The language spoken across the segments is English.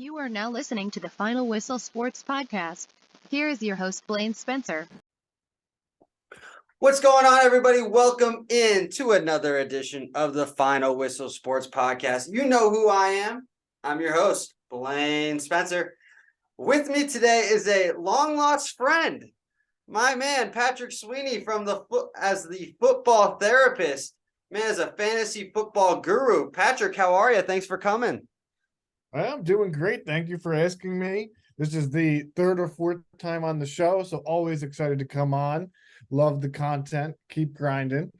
You are now listening to the Final Whistle Sports Podcast. Here is your host, Blaine Spencer. What's going on, everybody? Welcome in to another edition of the Final Whistle Sports Podcast. You know who I am. I'm your host, Blaine Spencer. With me today is a long-lost friend, my man, Patrick Sweeney, as the football therapist. Man, as a fantasy football guru. Patrick, how are you? Thanks for coming. I'm doing great. Thank you for asking me. This is the third or fourth time on the show, so always excited to come on. Love the content. Keep grinding.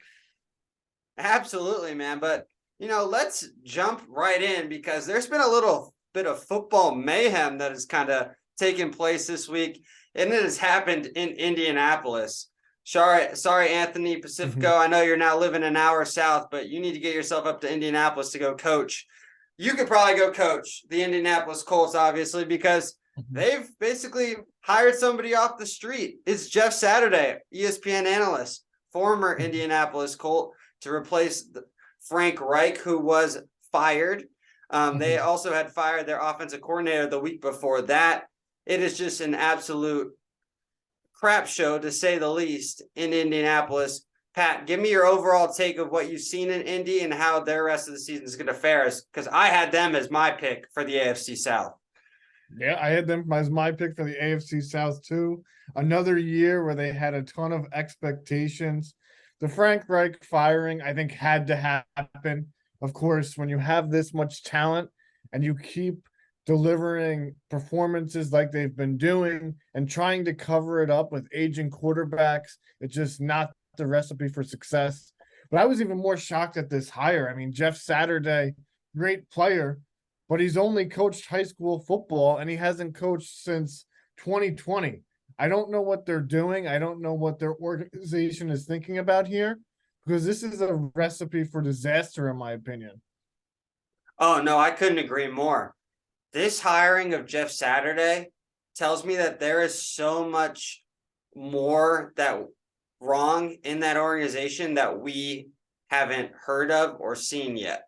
Absolutely, man. But, let's jump right in because there's been a little bit of football mayhem that has kind of taken place this week, and it has happened in Indianapolis. Sorry, Anthony Pacifico. I know you're now living an hour south, but you need to get yourself up to Indianapolis to go coach. You could probably go coach the Indianapolis Colts, obviously, because they've basically hired somebody off the street. It's Jeff Saturday, ESPN analyst, former Indianapolis Colt, to replace Frank Reich, who was fired. They also had fired their offensive coordinator the week before that. It is just an absolute crap show, to say the least, in Indianapolis. Pat, give me your overall take of what you've seen in Indy and how their rest of the season is going to fare us, because I had them as my pick for the AFC South. Yeah, I had them as my pick for the AFC South too. Another year where they had a ton of expectations. The Frank Reich firing, I think, had to happen. Of course, when you have this much talent and you keep delivering performances like they've been doing and trying to cover it up with aging quarterbacks, it's just not the recipe for success. But I was even more shocked at this hire. I mean, Jeff Saturday, great player, but he's only coached high school football and he hasn't coached since 2020. I don't know what they're doing. I don't know what their organization is thinking about here, because this is a recipe for disaster, in my opinion. Oh, no, I couldn't agree more. This hiring of Jeff Saturday tells me that there is so much more that wrong in that organization that we haven't heard of or seen yet.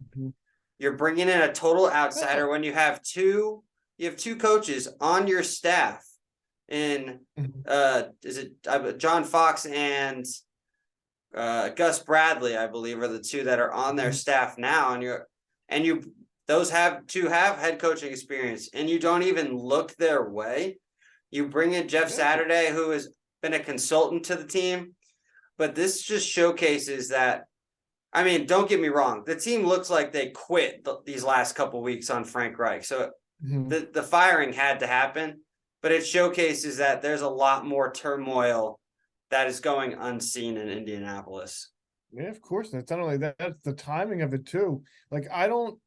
You're bringing in a total outsider when you have two coaches on your staff in John Fox and Gus Bradley, I believe, are the two that are on their staff now, and those have head coaching experience, and you don't even look their way. You bring in Jeff Saturday, who has been a consultant to the team. But this just showcases that, I mean, don't get me wrong, the team looks like they quit these last couple weeks on Frank Reich. So the firing had to happen, but it showcases that there's a lot more turmoil that is going unseen in Indianapolis. Yeah, of course. It's not only that, that's the timing of it too. Like, I don't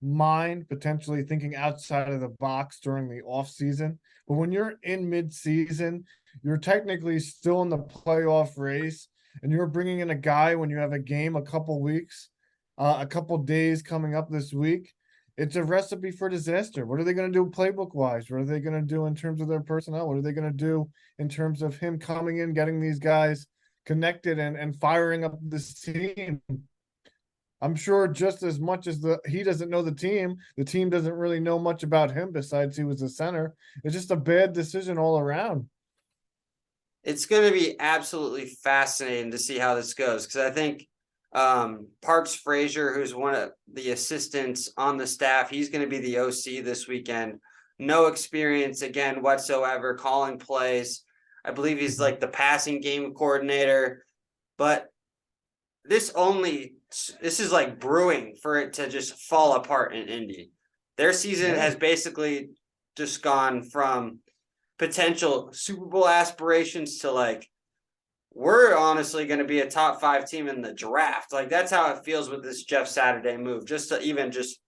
mind potentially thinking outside of the box during the off season, but when you're in mid-season, you're technically still in the playoff race, and you're bringing in a guy when you have a game a couple days coming up this week. It's a recipe for disaster. What are they going to do playbook wise? What are they going to do in terms of their personnel? What are they going to do in terms of him coming in, getting these guys connected and firing up this team? I'm sure just as much as he doesn't know the team doesn't really know much about him besides he was the center. It's just a bad decision all around. It's going to be absolutely fascinating to see how this goes, because I think Parks Frazier, who's one of the assistants on the staff, he's going to be the OC this weekend. No experience, again, whatsoever, calling plays. I believe he's like the passing game coordinator. But this is like brewing for it to just fall apart in Indy. Their season has basically just gone from potential Super Bowl aspirations to like, we're honestly going to be a top 5 team in the draft. Like, that's how it feels with this Jeff Saturday move, just to even just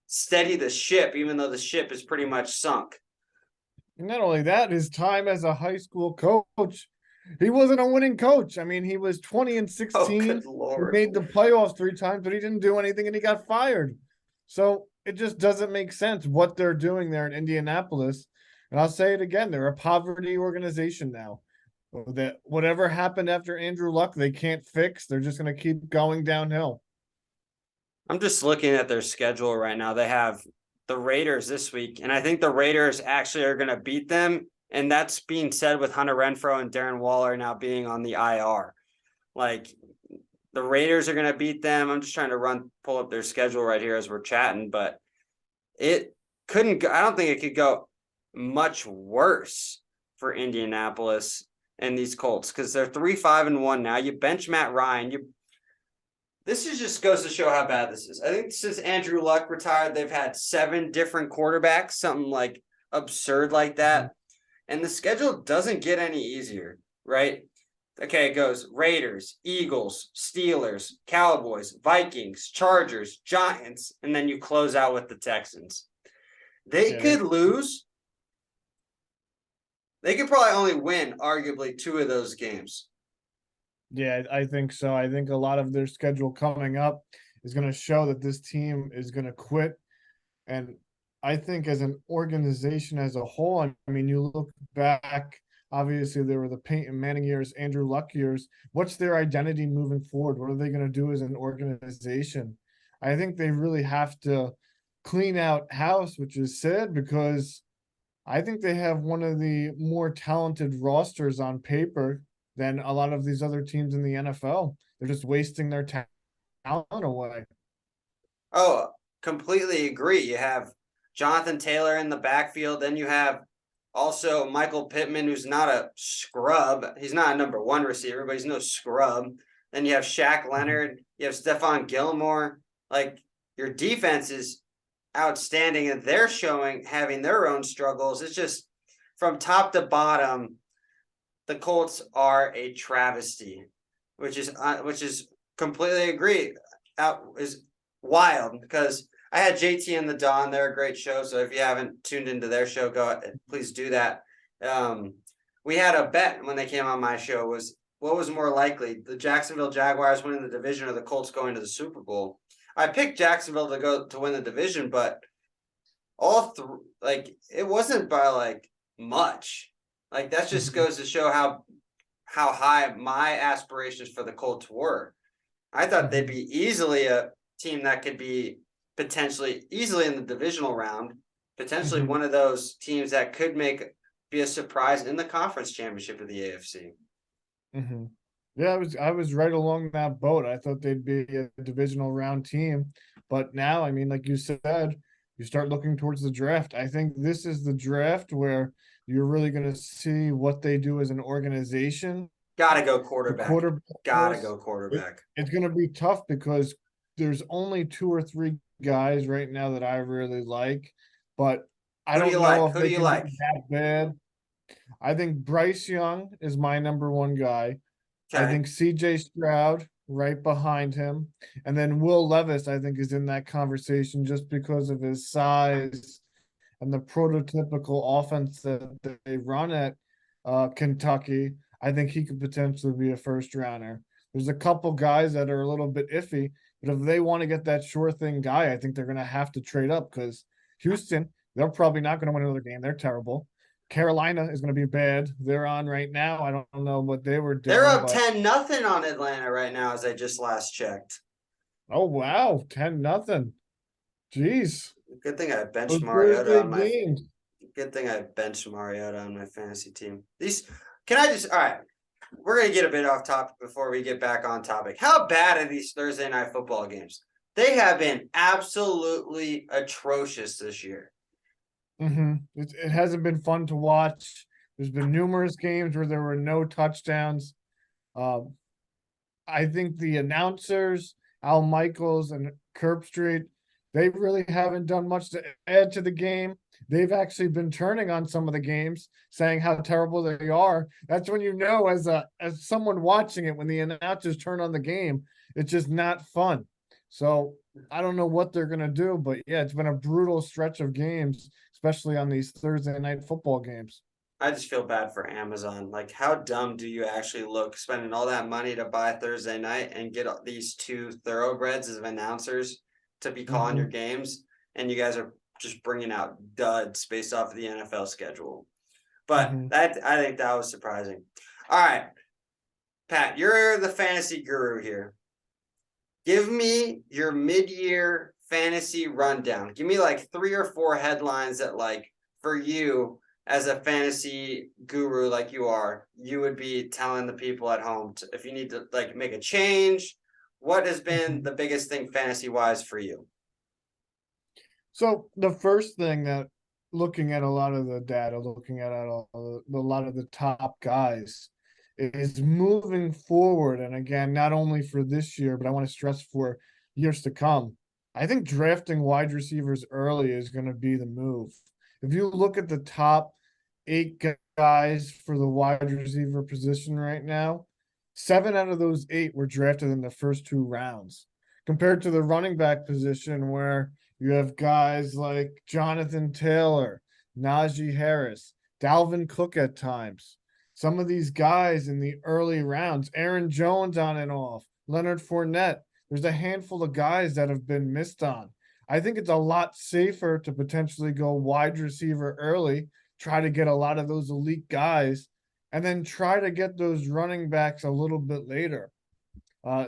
steady the ship, even though the ship is pretty much sunk. And not only that, his time as a high school coach, he wasn't a winning coach. I mean, he was 20-16. Good Lord. He made the playoffs 3 times, but he didn't do anything and he got fired. So it just doesn't make sense what they're doing there in Indianapolis. And I'll say it again, they're a poverty organization now. That whatever happened after Andrew Luck, they can't fix. They're just going to keep going downhill. I'm just looking at their schedule right now. They have the Raiders this week, and I think the Raiders actually are going to beat them. And that's being said with Hunter Renfrow and Darren Waller now being on the IR. Like, the Raiders are going to beat them. I'm just trying to pull up their schedule right here as we're chatting, but it couldn't go. I don't think it could go much worse for Indianapolis and these Colts, because they're 3-5-1 now. You bench Matt Ryan. This just goes to show how bad this is. I think since Andrew Luck retired, they've had 7 different quarterbacks, something like absurd like that. And the schedule doesn't get any easier, right? Okay, it goes Raiders, Eagles, Steelers, Cowboys, Vikings, Chargers, Giants, and then you close out with the Texans. They could lose. They could probably only win, arguably, 2 of those games. Yeah, I think so. I think a lot of their schedule coming up is going to show that this team is going to quit. And I think as an organization as a whole, I mean, you look back, obviously there were the Peyton Manning years, Andrew Luck years. What's their identity moving forward? What are they going to do as an organization? I think they really have to clean out house, which is sad, because I think they have one of the more talented rosters on paper than a lot of these other teams in the NFL. They're just wasting their talent away. Oh, completely agree. You have Jonathan Taylor in the backfield. Then you have also Michael Pittman, who's not a scrub. He's not a number 1 receiver, but he's no scrub. Then you have Shaq Leonard. You have Stephon Gilmore. Like, your defense is outstanding, and they're having their own struggles. It's just from top to bottom, the Colts are a travesty, which is completely agree. Is wild, because I had JT and the Dawn. They're a great show. So if you haven't tuned into their show, please do that. We had a bet when they came on my show, was what was more likely, the Jacksonville Jaguars winning the division or the Colts going to the Super Bowl. I picked Jacksonville to win the division, but it wasn't by much. That just goes to show how high my aspirations for the Colts were. I thought they'd be easily a team that could be potentially easily in the divisional round, potentially one of those teams that could be a surprise in the conference championship of the AFC. Yeah, I was right along that boat. I thought they'd be a divisional round team, but now, I mean, like you said, you start looking towards the draft. I think this is the draft where you're really going to see what they do as an organization. Gotta go quarterback. Gotta go quarterback. It's going to be tough because there's only 2 or 3 guys right now that I really like, but I don't know if they can be that bad. I think Bryce Young is my number 1 guy. Okay. I think CJ Stroud right behind him. And then Will Levis, I think, is in that conversation just because of his size and the prototypical offense that they run at Kentucky. I think he could potentially be a first rounder. There's a couple guys that are a little bit iffy, but if they want to get that sure thing guy, I think they're going to have to trade up, because Houston, they're probably not going to win another game. They're terrible. Carolina is going to be bad. They're on right now. I don't know what they were doing. They're up 10-0 on Atlanta right now, as I just last checked. Oh, wow. 10-0. Jeez. Good thing I benched Mariota on my Good thing I benched Mariota on my fantasy team. All right. We're going to get a bit off topic before we get back on topic. How bad are these Thursday night football games? They have been absolutely atrocious this year. It hasn't been fun to watch. There's been numerous games where there were no touchdowns. I think the announcers, Al Michaels and Street, they really haven't done much to add to the game. They've actually been turning on some of the games, saying how terrible they are. That's when you know, as someone watching it, when the announcers turn on the game, it's just not fun. So I don't know what they're going to do, but yeah, it's been a brutal stretch of games, especially on these Thursday night football games. I just feel bad for Amazon. How dumb do you actually look, spending all that money to buy Thursday night and get these 2 thoroughbreds as announcers to be calling your games, and you guys are just bringing out duds based off of the NFL schedule. But I think that was surprising. All right, Pat, you're the fantasy guru here. Give me your mid-year fantasy rundown. Give me like 3 or 4 headlines that, like, for you as a fantasy guru like you are, you would be telling the people at home if you need to like make a change. What has been the biggest thing fantasy wise for you? So the first thing that looking at a lot of the data, looking at a lot of the top guys, is moving forward. And again, not only for this year, but I want to stress for years to come. I think drafting wide receivers early is going to be the move. If you look at the top 8 guys for the wide receiver position right now, 7 out of those 8 were drafted in the first 2 rounds, compared to the running back position where you have guys like Jonathan Taylor, Najee Harris, Dalvin Cook at times. Some of these guys in the early rounds, Aaron Jones on and off, Leonard Fournette. There's a handful of guys that have been missed on. I think it's a lot safer to potentially go wide receiver early, try to get a lot of those elite guys, and then try to get those running backs a little bit later.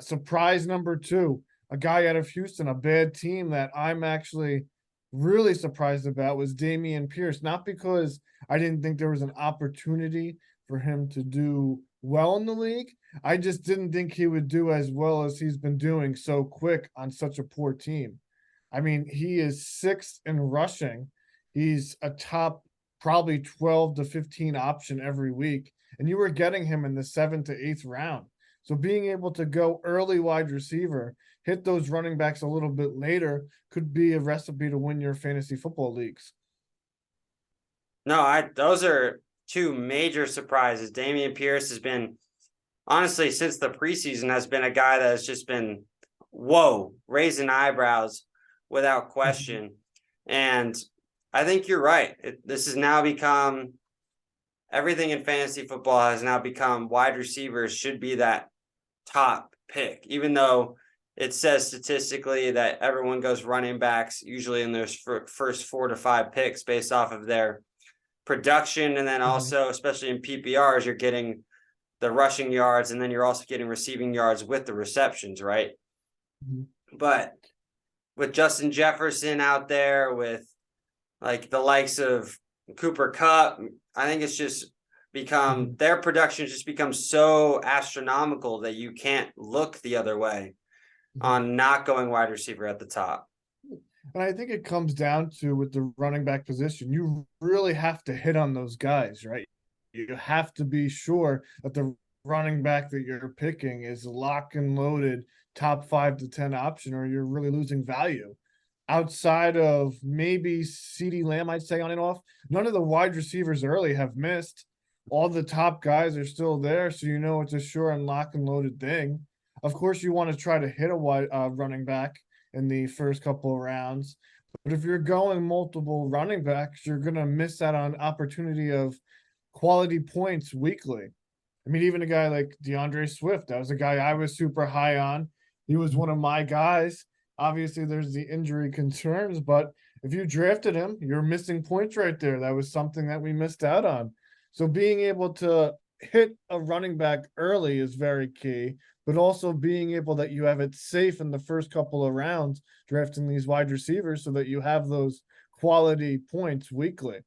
Surprise number 2, a guy out of Houston, a bad team that I'm actually really surprised about was Dameon Pierce. Not because I didn't think there was an opportunity for him to do well in the league. I just didn't think he would do as well as he's been doing so quick on such a poor team. I mean, he is 6th in rushing. He's a top probably 12 to 15 option every week. And you were getting him in the 7th to 8th round. So being able to go early wide receiver, hit those running backs a little bit later could be a recipe to win your fantasy football leagues. No, those are 2 major surprises. Dameon Pierce has been, honestly, since the preseason, has been a guy that has just been, whoa, raising eyebrows without question. And I think you're right. This has now become, everything in fantasy football has now become wide receivers should be that top pick, even though it says statistically that everyone goes running backs usually in their first 4 to 5 picks based off of their production. And then also, especially in PPRs, you're getting the rushing yards, and then you're also getting receiving yards with the receptions, right? But with Justin Jefferson out there, with like the likes of Cooper Kupp, I think it's just become, their production just becomes so astronomical that you can't look the other way on not going wide receiver at the top. And I think it comes down to, with the running back position, you really have to hit on those guys, right? You have to be sure that the running back that you're picking is lock and loaded top 5 to 10 option, or you're really losing value. Outside of maybe CeeDee Lamb, I'd say on and off, none of the wide receivers early have missed. All the top guys are still there, so you know it's a sure and lock and loaded thing. Of course, you want to try to hit a wide running back in the first couple of rounds. But if you're going multiple running backs, you're going to miss out on opportunity of quality points weekly. I mean, even a guy like DeAndre Swift, that was a guy I was super high on. He was one of my guys. Obviously, there's the injury concerns, but if you drafted him, you're missing points right there. That was something that we missed out on. So being able to hit a running back early is very key, but also being able that you have it safe in the first couple of rounds, drafting these wide receivers so that you have those quality points weekly.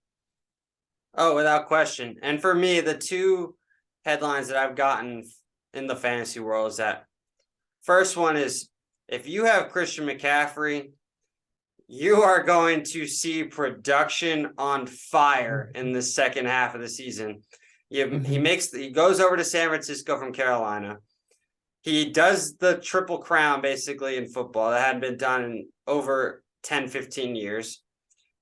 Oh, without question. And for me, the 2 headlines that I've gotten in the fantasy world is that first one is, if you have Christian McCaffrey, you are going to see production on fire in the second half of the season. He goes over to San Francisco from Carolina. He does the triple crown basically in football that hadn't been done in over 10, 15 years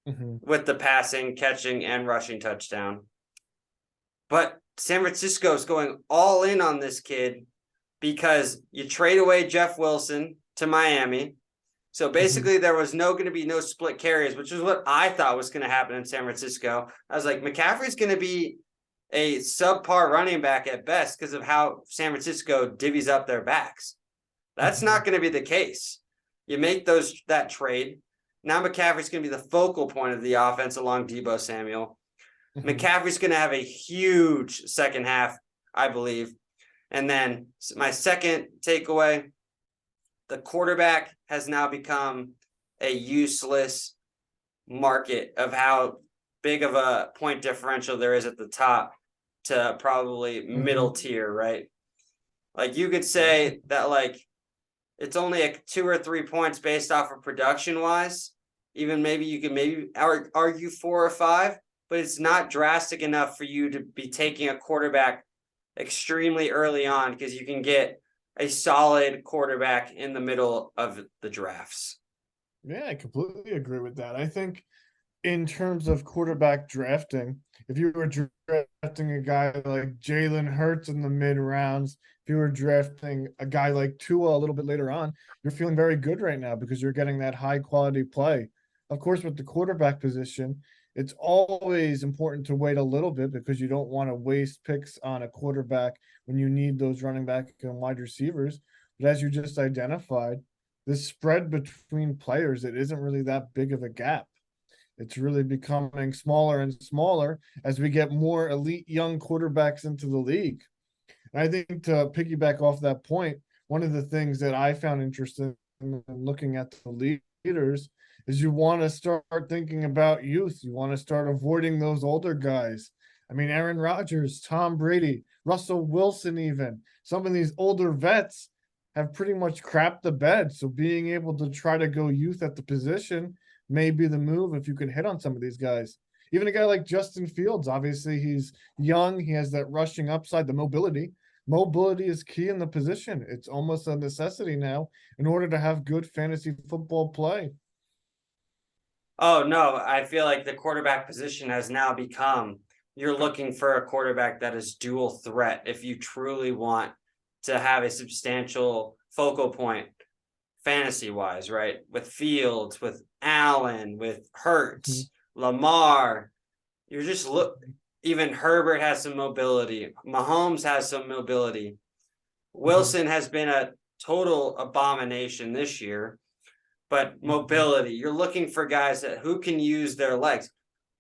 with the passing, catching, and rushing touchdown. But San Francisco is going all in on this kid because you trade away Jeff Wilson to Miami. So basically there was going to be no split carries, which is what I thought was going to happen in San Francisco. I was like, McCaffrey's going to be a subpar running back at best because of how San Francisco divvies up their backs. That's not going to be the case. You make that trade. Now McCaffrey's going to be the focal point of the offense along Deebo Samuel. McCaffrey's going to have a huge second half, I believe. And then my second takeaway, the quarterback has now become a useless market of how big of a point differential there is at the top to probably middle tier, right? Like you could say that like it's only 2 or 3 points based off of production wise. Even maybe you can argue 4 or 5, but it's not drastic enough for you to be taking a quarterback extremely early on because you can get a solid quarterback in the middle of the drafts. Yeah, I completely agree with that. I think in terms of quarterback drafting, if you were drafting a guy like Jalen Hurts in the mid rounds, if you were drafting a guy like Tua a little bit later on, you're feeling very good right now because you're getting that high quality play. Of course, with the quarterback position, it's always important to wait a little bit because you don't want to waste picks on a quarterback when you need those running back and wide receivers. But as you just identified, the spread between players, it isn't really that big of a gap. It's really becoming smaller and smaller as we get more elite young quarterbacks into the league. And I think to piggyback off that point, one of the things that I found interesting in looking at the leaders is you want to start thinking about youth. You want to start avoiding those older guys. I mean, Aaron Rodgers, Tom Brady, Russell Wilson, even some of these older vets have pretty much crapped the bed. So being able to try to go youth at the position may be the move if you can hit on some of these guys. Even a guy like Justin Fields, obviously he's young. He has that rushing upside, the mobility. Mobility is key in the position. It's almost a necessity now in order to have good fantasy football play. Oh, no, I feel like the quarterback position has now become, you're looking for a quarterback that is dual threat if you truly want to have a substantial focal point fantasy-wise, right? With Fields, with Allen, with Hurts, Lamar. You're just even Herbert has some mobility. Mahomes has some mobility. Wilson has been a total abomination this year. But mobility, you're looking for guys who can use their legs.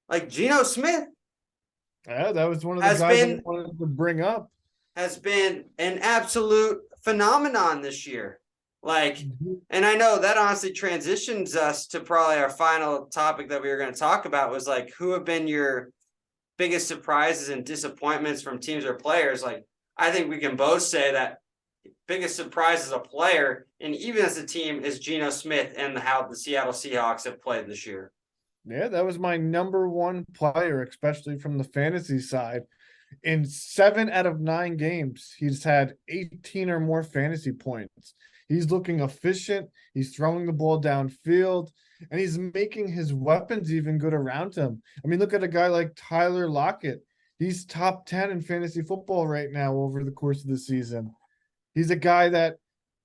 Like Geno Smith. Yeah, that was one of the guys I wanted to bring up. Has been an absolute phenomenon this year. Like, and I know that honestly transitions us to probably our final topic that we were going to talk about was like, who have been your biggest surprises and disappointments from teams or players? Like, I think we can both say that biggest surprise as a player and even as a team is Geno Smith and how the Seattle Seahawks have played this year. Yeah, that was my number one player, especially from the fantasy side. In 7 out of 9 games, he's had 18 or more fantasy points. He's looking efficient. He's throwing the ball downfield, and he's making his weapons even good around him. I mean, look at a guy like Tyler Lockett. He's top 10 in fantasy football right now over the course of the season. He's a guy that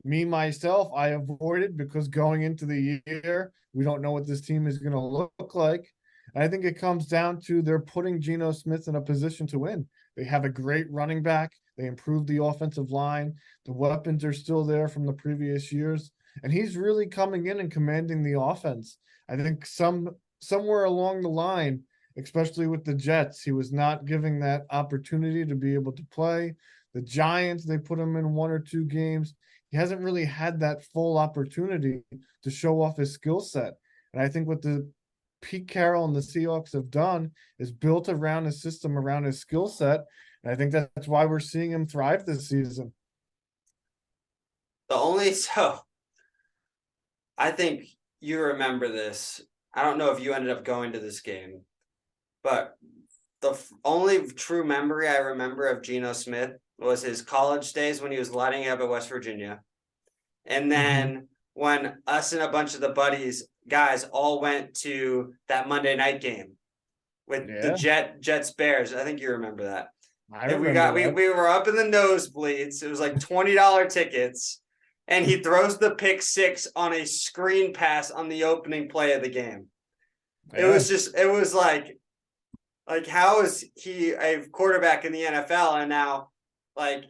myself, I avoided because going into the year, we don't know what this team is going to look like. And I think it comes down to they're putting Geno Smith in a position to win. They have a great running back. They improved the offensive line. The weapons are still there from the previous years. And he's really coming in and commanding the offense. I think somewhere along the line, especially with the Jets, he was not giving that opportunity to be able to play. The Giants, they put him in 1 or 2 games. He hasn't really had that full opportunity to show off his skill set. And I think what the Pete Carroll and the Seahawks have done is built around his system, around his skill set. And I think that's why we're seeing him thrive this season. I think you remember this. I don't know if you ended up going to this game, but the only true memory I remember of Geno Smith was his college days when he was lighting up at West Virginia. And then when us and a bunch of the guys all went to that Monday night game with the Jets Bears. I think you remember that. We were up in the nosebleeds. It was like $20 tickets. And he throws the pick 6 on a screen pass on the opening play of the game. Yeah. It was like how is he a quarterback in the NFL? And now, like,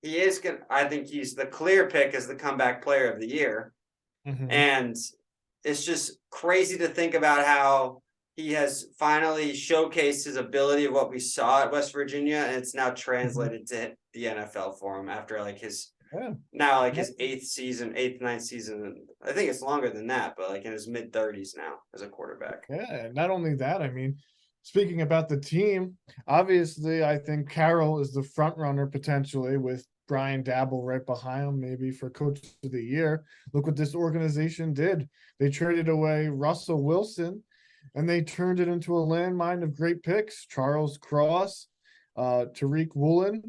he is good. I think he's the clear pick as the comeback player of the year. And it's just crazy to think about how he has finally showcased his ability of what we saw at West Virginia. And it's now translated to the NFL for him after like his Yeah. now, like his eighth, ninth season. I think it's longer than that, but like in his mid-30s now as a quarterback. Yeah, not only that, I mean, speaking about the team, obviously, I think Carroll is the front runner potentially with Brian Dabble right behind him, maybe for Coach of the Year. Look what this organization did. They traded away Russell Wilson, and they turned it into a landmine of great picks. Charles Cross, Tariq Woolen,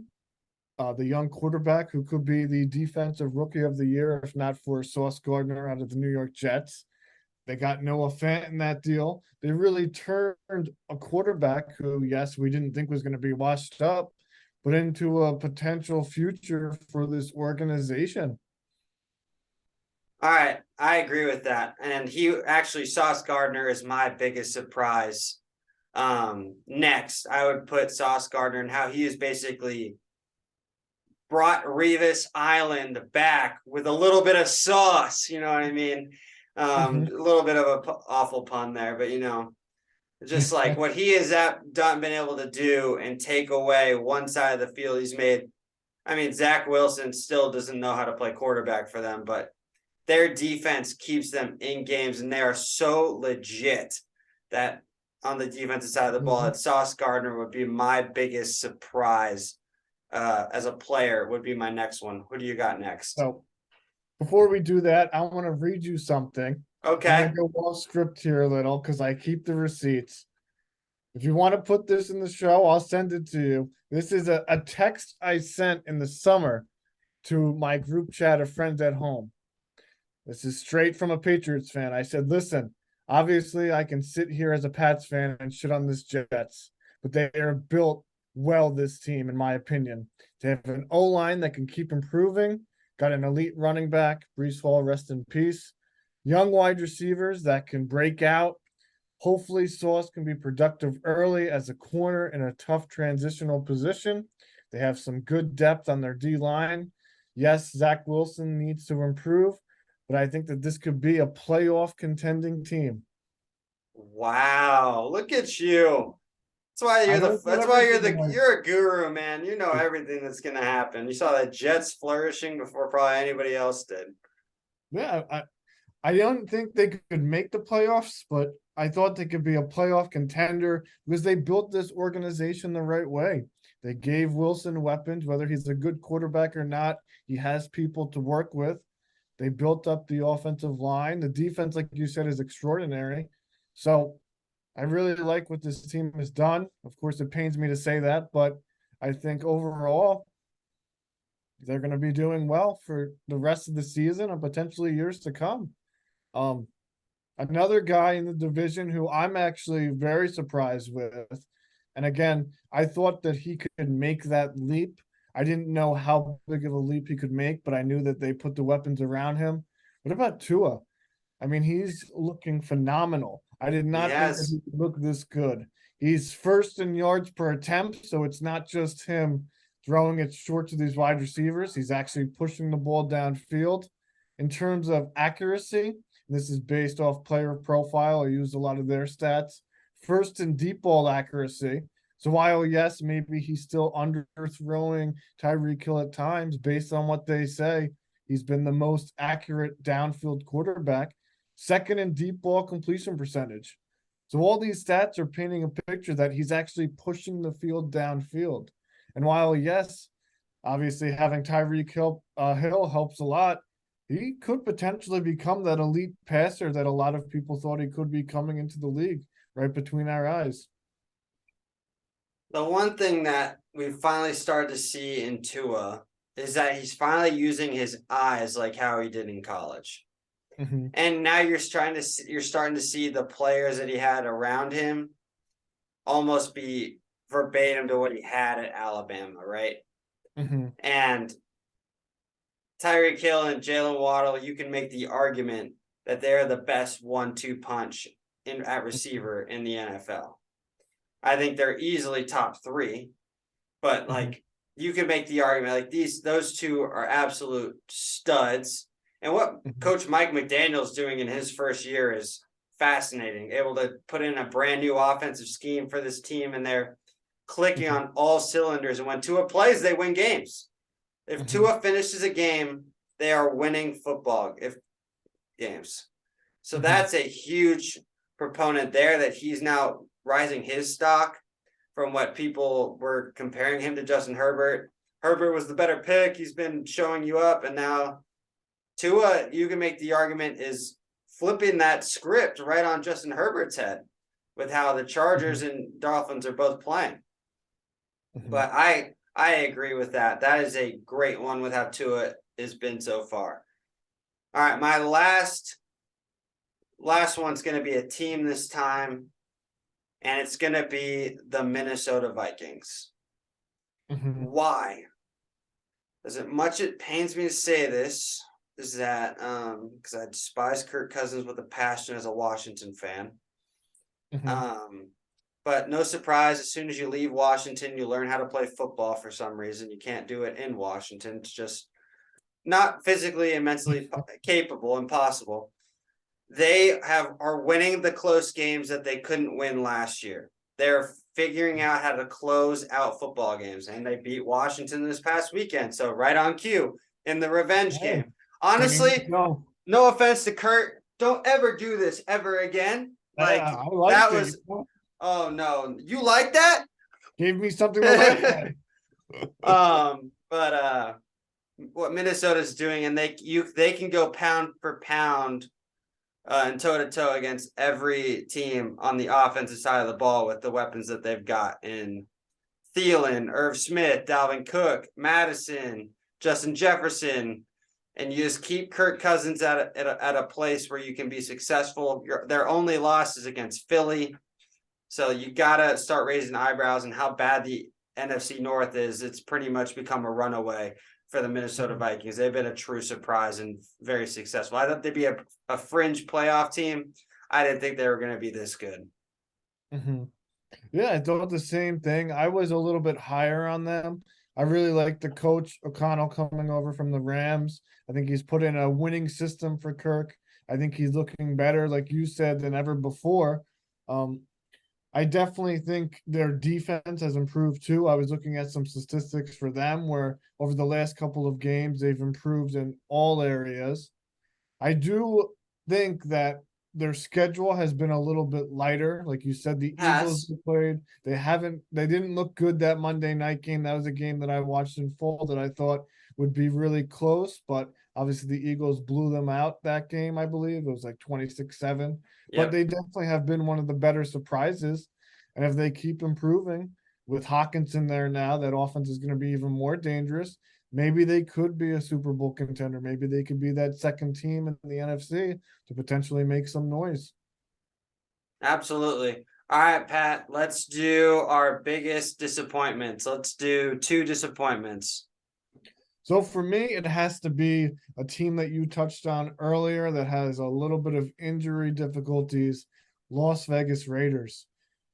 the young quarterback who could be the defensive rookie of the year, if not for Sauce Gardner out of the New York Jets. They got Noah Fant in that deal. They really turned a quarterback who, yes, we didn't think was going to be washed up, but into a potential future for this organization. All right, I agree with that. And Sauce Gardner is my biggest surprise. Next, I would put Sauce Gardner and how he is basically brought Revis Island back with a little bit of sauce. You know what I mean? A little bit of a awful pun there, but just like what he has been able to do and take away one side of the field. He's made. I mean, Zach Wilson still doesn't know how to play quarterback for them, but their defense keeps them in games, and they are so legit that on the defensive side of the ball, that Sauce Gardner would be my biggest surprise as a player. Would be my next one. Who do you got next? So before we do that, I want to read you something. Okay. I'm going to go off script here a little because I keep the receipts. If you want to put this in the show, I'll send it to you. This is a text I sent in the summer to my group chat of friends at home. This is straight from a Patriots fan. I said, listen, obviously I can sit here as a Pats fan and shit on this Jets, but they are built well, this team, in my opinion. They have an O-line that can keep improving, got an elite running back, Breece Hall, rest in peace, young wide receivers that can break out. Hopefully Sauce can be productive early as a corner in a tough transitional position. They have some good depth on their D-line. Yes, Zach Wilson needs to improve, but I think that this could be a playoff contending team. Wow, look at you. That's why you're a guru, man. You know everything that's gonna happen. You saw the Jets flourishing before probably anybody else did. Yeah, I don't think they could make the playoffs, but I thought they could be a playoff contender because they built this organization the right way. They gave Wilson weapons, whether he's a good quarterback or not. He has people to work with. They built up the offensive line. The defense, like you said, is extraordinary. So I really like what this team has done. Of course, it pains me to say that, but I think overall, they're going to be doing well for the rest of the season and potentially years to come. Another guy in the division who I'm actually very surprised with, and again, I thought that he could make that leap. I didn't know how big of a leap he could make, but I knew that they put the weapons around him. What about Tua? I mean, he's looking phenomenal. I did not think that he could look this good. He's first in yards per attempt, so it's not just him throwing it short to these wide receivers. He's actually pushing the ball downfield. In terms of accuracy, this is based off player profile. I used a lot of their stats. First in deep ball accuracy. So while, yes, maybe he's still underthrowing Tyreek Hill at times, based on what they say, he's been the most accurate downfield quarterback. Second in deep ball completion percentage. So all these stats are painting a picture that he's actually pushing the field downfield. And while, yes, obviously having Tyreek Hill helps a lot, he could potentially become that elite passer that a lot of people thought he could be coming into the league right between our eyes. The one thing that we finally started to see in Tua is that he's finally using his eyes like how he did in college. Mm-hmm. And now you're starting to see the players that he had around him almost be verbatim to what he had at Alabama, right? Mm-hmm. And Tyreek Hill and Jalen Waddle, you can make the argument that they're the best 1-2 punch at receiver in the NFL. I think they're easily top 3, but like you can make the argument like those two are absolute studs. And what Coach Mike McDaniel's doing in his first year is fascinating. Able to put in a brand new offensive scheme for this team, and they're clicking on all cylinders. And when Tua plays, they win games. If Tua finishes a game, they are winning football games. So that's a huge proponent there that he's now rising his stock from what people were comparing him to Justin Herbert. Herbert was the better pick. He's been showing you up, and now Tua, you can make the argument, is flipping that script right on Justin Herbert's head with how the Chargers and Dolphins are both playing. But I agree with that. That is a great one with how Tua has been so far. All right, my last one's going to be a team this time, and it's going to be the Minnesota Vikings. Why? As much it pains me to say this, is that because I despise Kirk Cousins with a passion as a Washington fan. But no surprise, as soon as you leave Washington, you learn how to play football for some reason. You can't do it in Washington. It's just not physically and mentally capable, impossible. They are winning the close games that they couldn't win last year. They're figuring out how to close out football games, and they beat Washington this past weekend. So right on cue in the revenge game. Honestly, no offense to Kurt, don't ever do this ever again. Like that was. Oh no, you like that? Gave me something to like. But what Minnesota's doing, and they can go pound for pound and toe to toe against every team on the offensive side of the ball with the weapons that they've got in Thielen, Irv Smith, Dalvin Cook, Madison, Justin Jefferson, and you just keep Kirk Cousins at a place where you can be successful. Their only loss is against Philly. So you got to start raising eyebrows and how bad the NFC North is. It's pretty much become a runaway for the Minnesota Vikings. They've been a true surprise and very successful. I thought they'd be a fringe playoff team. I didn't think they were going to be this good. Yeah, I thought the same thing. I was a little bit higher on them. I really like the coach O'Connell coming over from the Rams. I think he's put in a winning system for Kirk. I think he's looking better, like you said, than ever before. I definitely think their defense has improved too. I was looking at some statistics for them where over the last couple of games, they've improved in all areas. I do think that their schedule has been a little bit lighter. Like you said, the Eagles played. They didn't look good that Monday night game. That was a game that I watched in full that I thought would be really close, but obviously the Eagles blew them out that game, I believe. It was like 26-7. But they definitely have been one of the better surprises. And if they keep improving with Hawkinson there now, that offense is going to be even more dangerous. Maybe they could be a Super Bowl contender. Maybe they could be that second team in the NFC to potentially make some noise. Absolutely. All right, Pat, let's do our biggest disappointments. Let's do 2 disappointments. So for me, it has to be a team that you touched on earlier that has a little bit of injury difficulties, Las Vegas Raiders.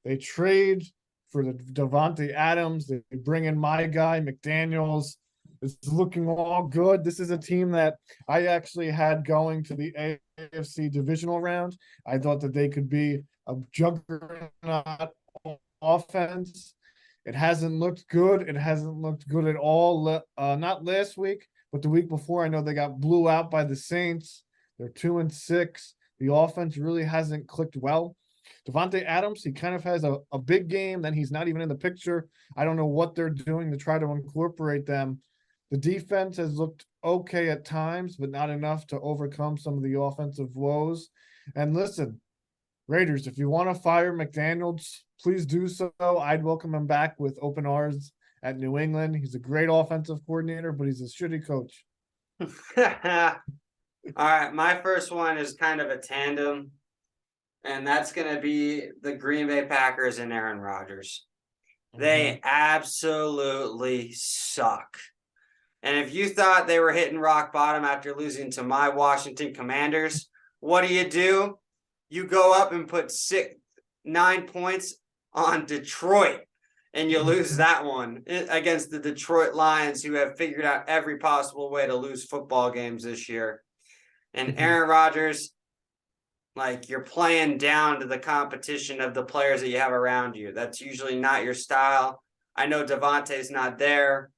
They trade for the Davante Adams. They bring in my guy, McDaniels. It's looking all good. This is a team that I actually had going to the AFC divisional round. I thought that they could be a juggernaut offense. It hasn't looked good. It hasn't looked good at all. Not last week, but the week before. I know they got blew out by the Saints. They're 2-6. The offense really hasn't clicked well. Davante Adams, he kind of has a big game, then he's not even in the picture. I don't know what they're doing to try to incorporate them. The defense has looked okay at times, but not enough to overcome some of the offensive woes. And listen, Raiders, if you want to fire McDaniels, please do so. I'd welcome him back with open arms at New England. He's a great offensive coordinator, but he's a shitty coach. All right, my first one is kind of a tandem, and that's going to be the Green Bay Packers and Aaron Rodgers. They absolutely suck. And if you thought they were hitting rock bottom after losing to my Washington Commanders, what do? You go up and put 9 points on Detroit, and you lose that one against the Detroit Lions, who have figured out every possible way to lose football games this year. And Aaron Rodgers, like, you're playing down to the competition of the players that you have around you. That's usually not your style. I know Davante's not there,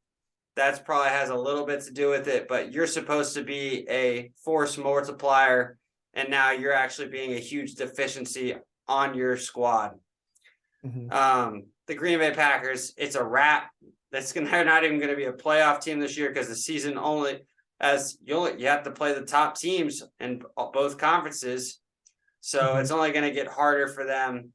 That's probably has a little bit to do with it, but you're supposed to be a force multiplier, and now you're actually being a huge deficiency on your squad. The Green Bay Packers, it's a wrap. They're not even going to be a playoff team this year because the season only you have to play the top teams in both conferences. So it's only going to get harder for them.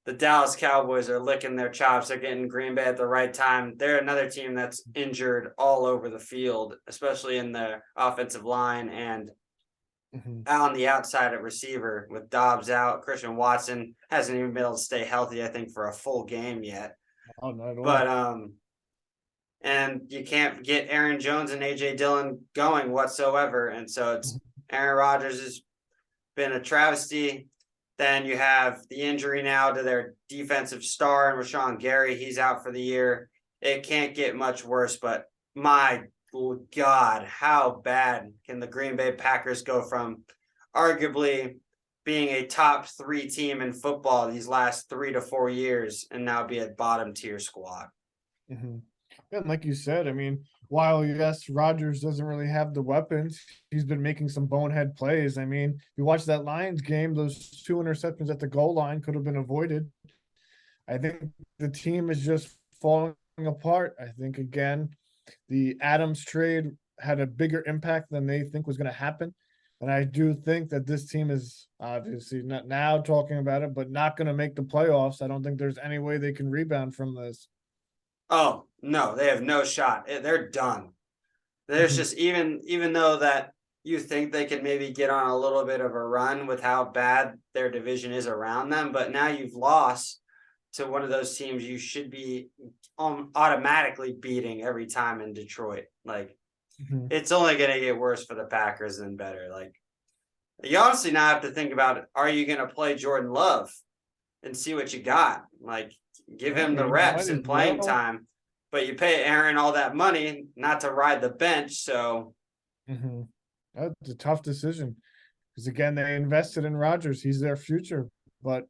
The Dallas Cowboys are licking their chops. They're getting Green Bay at the right time. They're another team that's injured all over the field, especially in the offensive line and out on the outside at receiver with Dobbs out. Christian Watson hasn't even been able to stay healthy, I think, for a full game yet. Oh, not at all. But and you can't get Aaron Jones and AJ Dillon going whatsoever. And so it's Aaron Rodgers has been a travesty. Then you have the injury now to their defensive star and Rashawn Gary. He's out for the year. It can't get much worse, but my God, how bad can the Green Bay Packers go from arguably being a top 3 team in football these last 3 to 4 years and now be a bottom tier squad? And like you said, I mean, while yes, Rodgers doesn't really have the weapons, he's been making some bonehead plays. I mean, you watch that Lions game, those 2 interceptions at the goal line could have been avoided. I think the team is just falling apart. I think, again, the Adams trade had a bigger impact than they think was going to happen. And I do think that this team is obviously not now talking about it, but not going to make the playoffs. I don't think there's any way they can rebound from this. Oh, no, they have no shot. They're done. There's just even though that you think they can maybe get on a little bit of a run with how bad their division is around them, but now you've lost to one of those teams you should be automatically beating every time in Detroit. Like, it's only going to get worse for the Packers than better. Like, you honestly now have to think about, are you going to play Jordan Love and see what you got? Like, give him the reps and playing time, but you pay Aaron all that money not to ride the bench. So that's a tough decision because, again, they invested in Rodgers. He's their future, but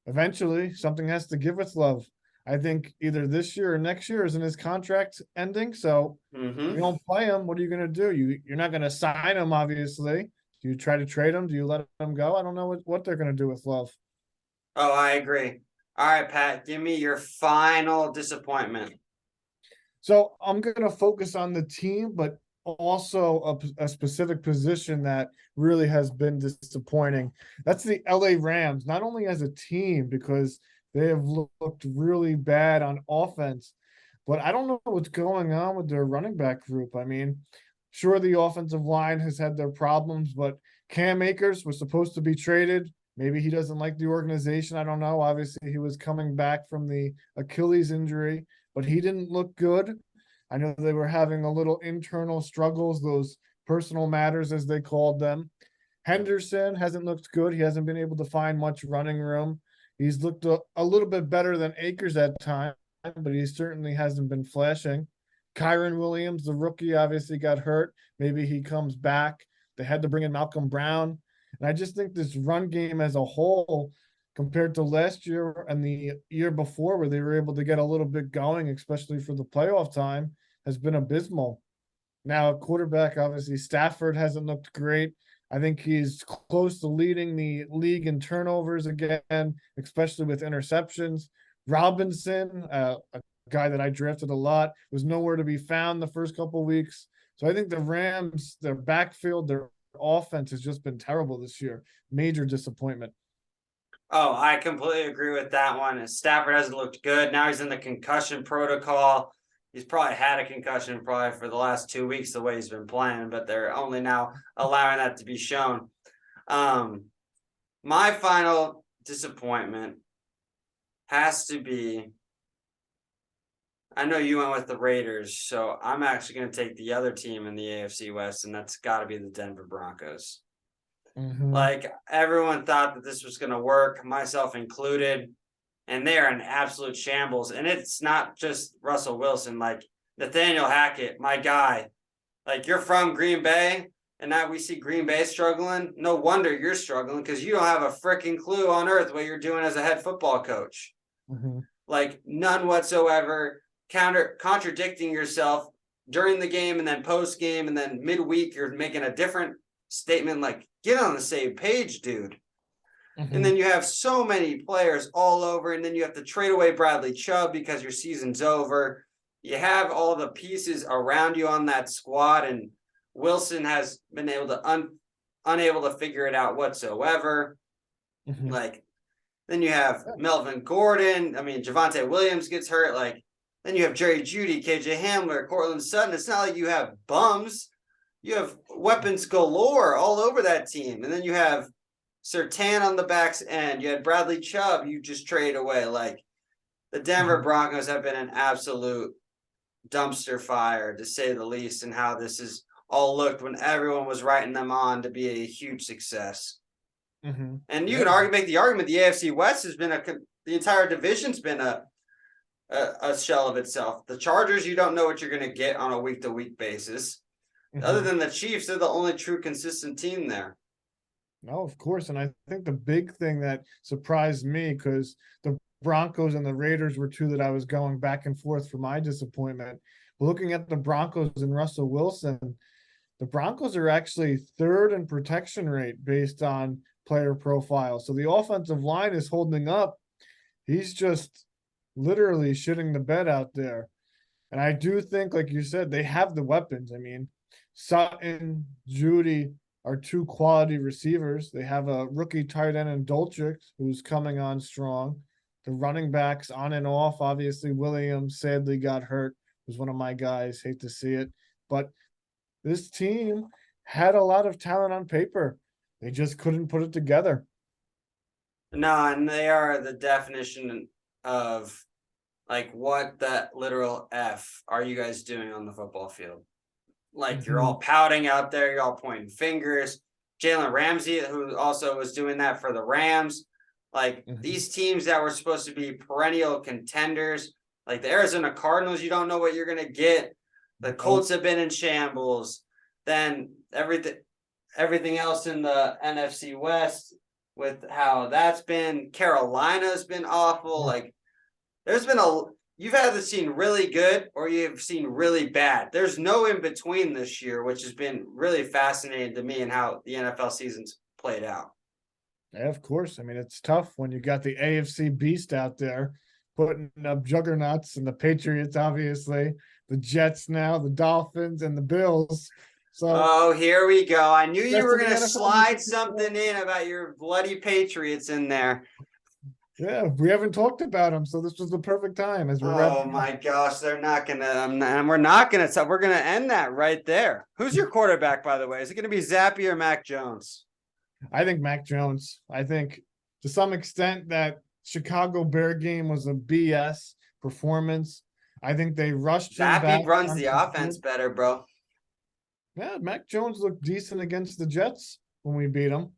eventually something has to give with Love. I think either this year or next year isn't his contract ending. So if you don't play him, what are you going to do? You're not going to sign him, obviously. Do you try to trade him? Do you let him go? I don't know what they're going to do with Love. Oh, I agree. All right, Pat, give me your final disappointment. So I'm going to focus on the team, but also a specific position that really has been disappointing. That's the LA Rams, not only as a team, because they have looked really bad on offense, but I don't know what's going on with their running back group. I mean, sure, the offensive line has had their problems, but Cam Akers was supposed to be traded. Maybe he doesn't like the organization. I don't know. Obviously, he was coming back from the Achilles injury, but he didn't look good. I know they were having a little internal struggles, those personal matters, as they called them. Henderson hasn't looked good. He hasn't been able to find much running room. He's looked a little bit better than Akers at times, but he certainly hasn't been flashing. Kyron Williams, the rookie, obviously got hurt. Maybe he comes back. They had to bring in Malcolm Brown. And I just think this run game as a whole, compared to last year and the year before, where they were able to get a little bit going, especially for the playoff time, has been abysmal. Now, at quarterback, obviously, Stafford hasn't looked great. I think he's close to leading the league in turnovers again, especially with interceptions. Robinson, a guy that I drafted a lot, was nowhere to be found the first couple of weeks. So I think the Rams, their backfield, their offense has just been terrible this year. Major disappointment. Oh, I completely agree with that one. Stafford hasn't looked good. Now he's in the concussion protocol. He's probably had a concussion probably for the last 2 weeks, the way he's been playing, but they're only now allowing that to be shown. My final disappointment has to be, I know you went with the Raiders, so I'm actually going to take the other team in the AFC West, and that's got to be the Denver Broncos. Like, everyone thought that this was going to work, myself included, and they are in absolute shambles. And it's not just Russell Wilson. Like, Nathaniel Hackett, my guy, like, you're from Green Bay, and now we see Green Bay struggling. No wonder you're struggling, because you don't have a freaking clue on earth what you're doing as a head football coach. Like, none whatsoever. Contradicting yourself during the game and then post game and then midweek you're making a different statement. Like, get on the same page, dude. And then you have so many players all over, and then you have to trade away Bradley Chubb because your season's over. You have all the pieces around you on that squad, and Wilson has been able to unable to figure it out whatsoever. Like, then you have Melvin Gordon. I mean, Javonte Williams gets hurt. Like, then you have Jerry Jeudy, KJ Hamler, Cortland Sutton. It's not like you have bums. You have weapons galore all over that team. And then you have Surtain on the back's end. You had Bradley Chubb you just traded away. Like, the Denver Broncos have been an absolute dumpster fire, to say the least, and how this is all looked when everyone was writing them on to be a huge success. And you can make the argument the AFC West has been the entire division's been a shell of itself. The Chargers, you don't know what you're going to get on a week-to-week basis. Other than the Chiefs, they're the only true consistent team there. No, of course. And I think the big thing that surprised me, because the Broncos and the Raiders were two that I was going back and forth for my disappointment. Looking at the Broncos and Russell Wilson, the Broncos are actually third in protection rate based on player profile. So the offensive line is holding up. He's just literally shitting the bed out there. And I do think, like you said, they have the weapons. I mean, Sutton, Jeudy are two quality receivers. They have a rookie tight end in Dolchik who's coming on strong. The running backs on and off, obviously Williams sadly got hurt. Was one of my guys. Hate to see it. But this team had a lot of talent on paper. They just couldn't put it together. No, and they are the definition of, like, what the literal F are you guys doing on the football field? Like, you're all pouting out there. You're all pointing fingers. Jalen Ramsey, who also was doing that for the Rams. Like, these teams that were supposed to be perennial contenders, like the Arizona Cardinals, you don't know what you're going to get. The Colts have been in shambles. Then everything else in the NFC West with how that's been. Carolina's been awful. Like, there's been you've either seen really good or you've seen really bad. There's no in between this year, which has been really fascinating to me and how the NFL season's played out. Yeah, of course. I mean, it's tough when you got the AFC beast out there putting up juggernauts, and the Patriots, obviously, the Jets now, the Dolphins, and the Bills. So, here we go. I knew you were going to slide something in about your bloody Patriots in there. Yeah, we haven't talked about them, so this was the perfect time as we're Oh my gosh, they're not gonna, and we're not gonna. We're gonna end that right there. Who's your quarterback, by the way? Is it gonna be Zappy or Mac Jones? I think Mac Jones. I think to some extent that Chicago Bear game was a BS performance. I think they rushed him back. Zappy runs the offense better, bro. Yeah, Mac Jones looked decent against the Jets when we beat them.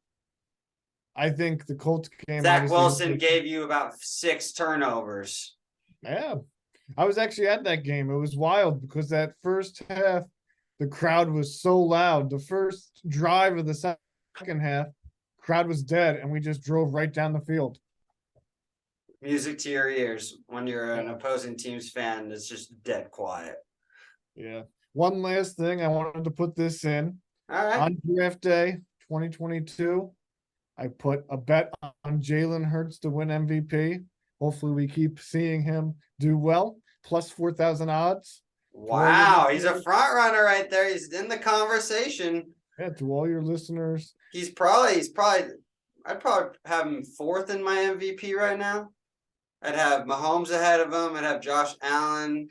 I think the Colts game. Zach Wilson gave you about 6 turnovers. Yeah, I was actually at that game. It was wild because that first half, the crowd was so loud. The first drive of the second half, crowd was dead, and we just drove right down the field. Music to your ears when you're an opposing team's fan. It's just dead quiet. Yeah. One last thing, I wanted to put this in. All right. On draft day 2022. I put a bet on Jalen Hurts to win MVP. Hopefully we keep seeing him do well. Plus 4,000 odds. Wow, he's a front runner right there. He's in the conversation. Yeah, to all your listeners. I'd probably have him 4th in my MVP right now. I'd have Mahomes ahead of him. I'd have Josh Allen.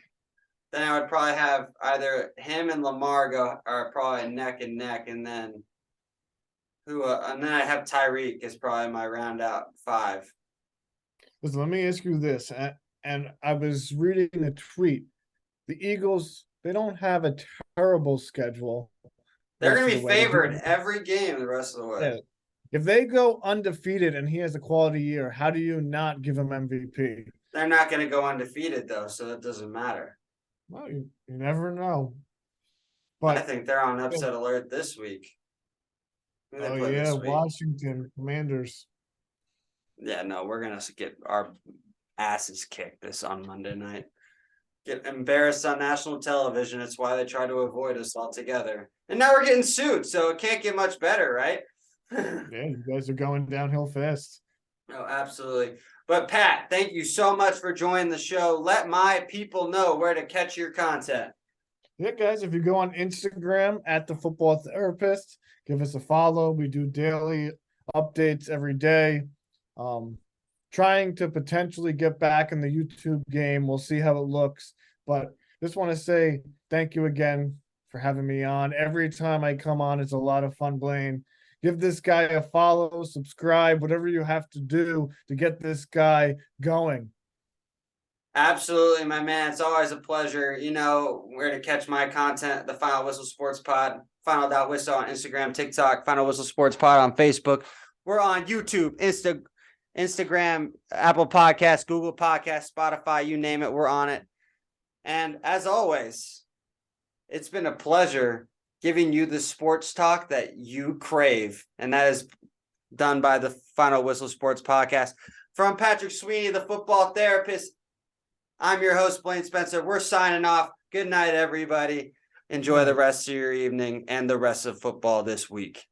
Then I would probably have either him and Lamar are probably neck and neck, and then and then I have Tyreek as probably my round out 5. Listen, let me ask you this, and I was reading a tweet. The Eagles, they don't have a terrible schedule. They're going to be favored every game the rest of the way. Yeah. If they go undefeated and he has a quality year, how do you not give him MVP? They're not going to go undefeated, though, so it doesn't matter. Well, you never know. But I think they're on upset alert this week. Oh, yeah, Washington Commanders. Yeah, no, we're going to get our asses kicked this on Monday night. get embarrassed on national television. It's why they try to avoid us altogether. And now we're getting sued, so it can't get much better, right? Yeah, you guys are going downhill fast. Oh, absolutely. But Pat, thank you so much for joining the show. Let my people know where to catch your content. Yeah, guys, if you go on Instagram at the Football Therapist, give us a follow. We do daily updates every day. Trying to potentially get back in the YouTube game. We'll see how it looks. But just want to say thank you again for having me on. Every time I come on, it's a lot of fun, Blaine. Give this guy a follow, subscribe, whatever you have to do to get this guy going. Absolutely, my man. It's always a pleasure. You know where to catch my content, the Final Whistle Sports Pod, final.whistle on Instagram, TikTok, Final Whistle Sports Pod on Facebook. We're on YouTube, Instagram, Apple Podcasts, Google Podcasts, Spotify, you name it, we're on it. And as always, it's been a pleasure giving you the sports talk that you crave. And that is done by the Final Whistle Sports Podcast. From Patrick Sweeney, the football therapist, I'm your host, Blaine Spencer. We're signing off. Good night, everybody. Enjoy the rest of your evening and the rest of football this week.